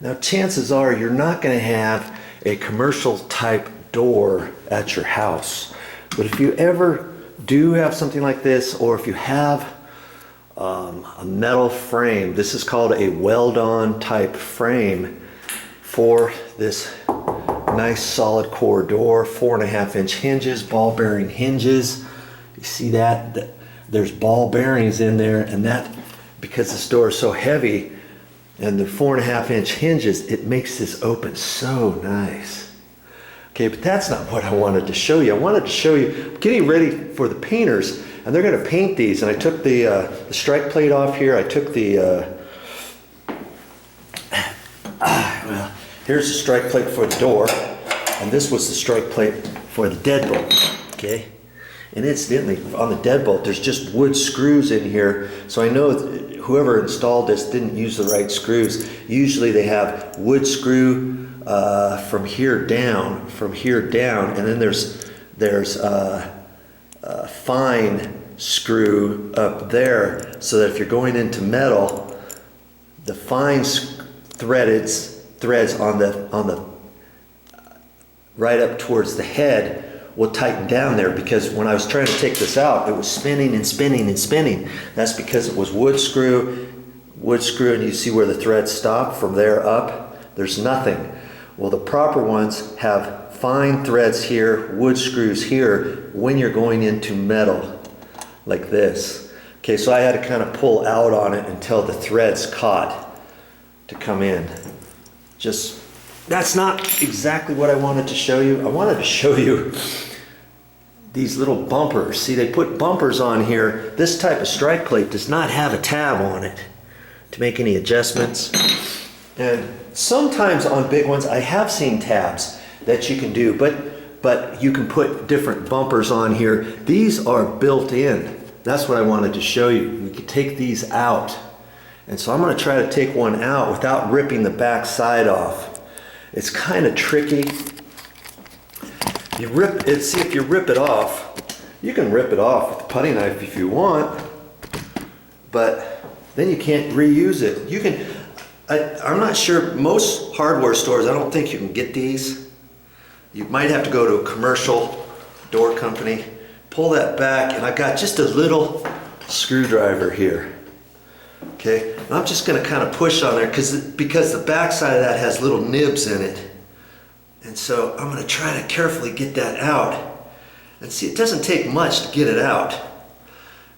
Now chances are you're not going to have a commercial type door at your house. But if you ever do have something like this, or if you have a metal frame, this is called a weld-on type frame for this nice solid core door, 4.5-inch hinges, ball bearing hinges. You see that? There's ball bearings in there, and that, because this door is so heavy and the 4.5-inch hinges, it makes this open so nice. Okay, but that's not what I wanted to show you. I wanted to show you, getting ready for the painters, and they're going to paint these. And I took the strike plate off here. I took the, well, here's the strike plate for the door, and this was the strike plate for the deadbolt. Okay, and incidentally, on the deadbolt, there's just wood screws in here. So I know whoever installed this didn't use the right screws. Usually they have wood screw from here down, and then there's fine screw up there, so that if you're going into metal, the fine threads on the right up towards the head will tighten down there, because when I was trying to take this out, it was spinning and spinning and spinning. That's because it was wood screw, and you see where the threads stop from there up? There's nothing. Well, the proper ones have fine threads here, wood screws here, when you're going into metal, like this. Okay, so I had to kind of pull out on it until the threads caught to come in. Just, that's not exactly what I wanted to show you. I wanted to show you these little bumpers. See, they put bumpers on here. This type of strike plate does not have a tab on it to make any adjustments. And sometimes on big ones, I have seen tabs that you can do, but you can put different bumpers on here. These are built in. That's what I wanted to show you. You can take these out. And so I'm going to try to take one out without ripping the back side off. It's kind of tricky. You rip it, see, if you rip it off, you can rip it off with a putty knife if you want, but then you can't reuse it. You can, I'm not sure, most hardware stores, I don't think you can get these. You might have to go to a commercial door company, pull that back, and I've got just a little screwdriver here. Okay, and I'm just going to kind of push on there because the back side of that has little nibs in it. And so I'm going to try to carefully get that out. And see, it doesn't take much to get it out.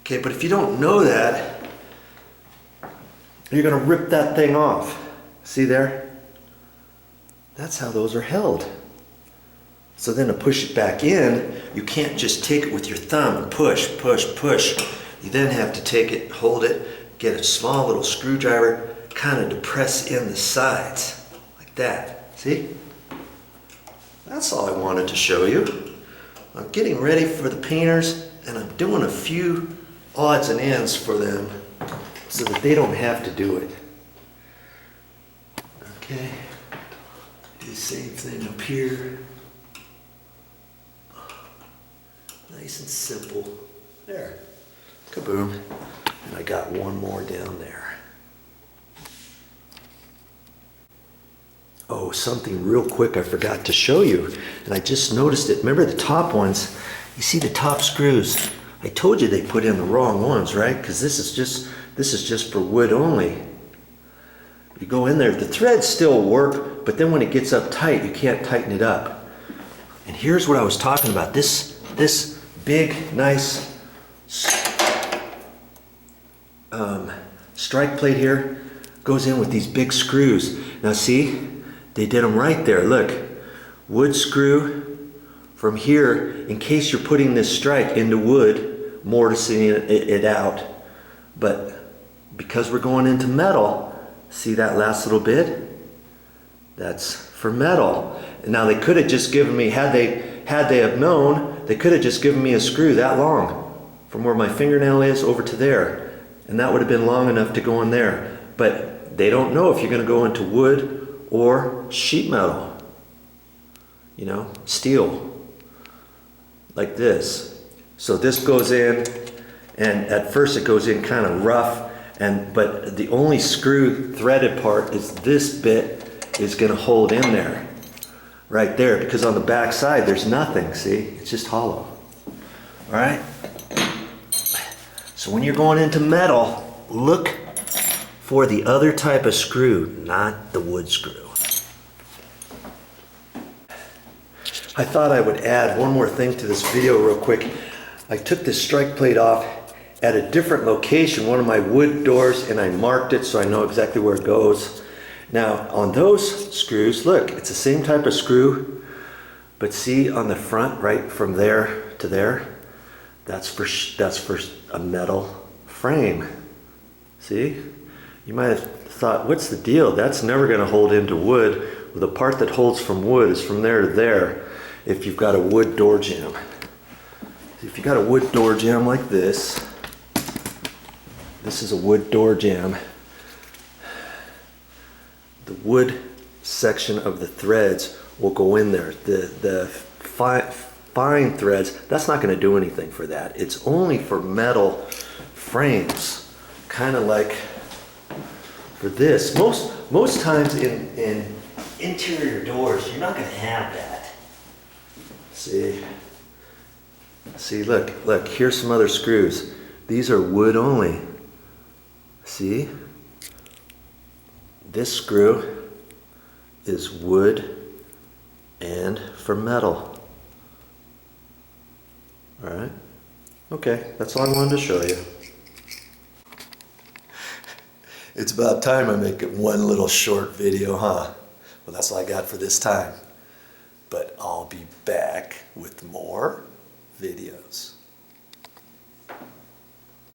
Okay, but if you don't know that, you're going to rip that thing off. See there? That's how those are held. So then to push it back in, you can't just take it with your thumb and push, push, push. You then have to take it, hold it, get a small little screwdriver, kind of depress in the sides, like that. See? That's all I wanted to show you. I'm getting ready for the painters, and I'm doing a few odds and ends for them so that they don't have to do it. Okay, do the same thing up here. Nice and simple. There, kaboom. And I got one more down there. Oh, something real quick I forgot to show you, and I just noticed it. Remember the top ones? You see the top screws? I told you they put in the wrong ones, right? Because this is just for wood only. You go in there, the threads still work, but then when it gets up tight, you can't tighten it up. And here's what I was talking about. This big, nice strike plate here goes in with these big screws. Now see? They did them right there. Look, wood screw from here in case you're putting this strike into wood, mortising it out. But because we're going into metal, see that last little bit? That's for metal. And now they could have just given me, had they have known, they could have just given me a screw that long from where my fingernail is over to there. And that would have been long enough to go in there. But they don't know if you're going to go into wood or sheet metal, you know, steel, like this. So this goes in, and at first it goes in kind of rough, but the only screw threaded part is this bit, is going to hold in there, right there, because on the back side there's nothing, see? It's just hollow. All right? So when you're going into metal, look for the other type of screw, not the wood screw. I thought I would add one more thing to this video real quick. I took this strike plate off at a different location, one of my wood doors, and I marked it so I know exactly where it goes. Now on those screws, look, it's the same type of screw, but see on the front, right from there to there, that's for a metal frame. See? You might have thought, what's the deal? That's never going to hold into wood. Well, the part that holds from wood is from there to there if you've got a wood door jamb. If you've got a wood door jamb like this, this is a wood door jamb. The wood section of the threads will go in there. The fine threads, that's not going to do anything for that. It's only for metal frames, kind of like for this. Most times in interior doors, you're not going to have that. See, look, here's some other screws. These are wood only. See? This screw is wood and for metal. All right? Okay, that's all I wanted to show you. It's about time I make it one little short video, huh? Well, that's all I got for this time. But I'll be back with more videos.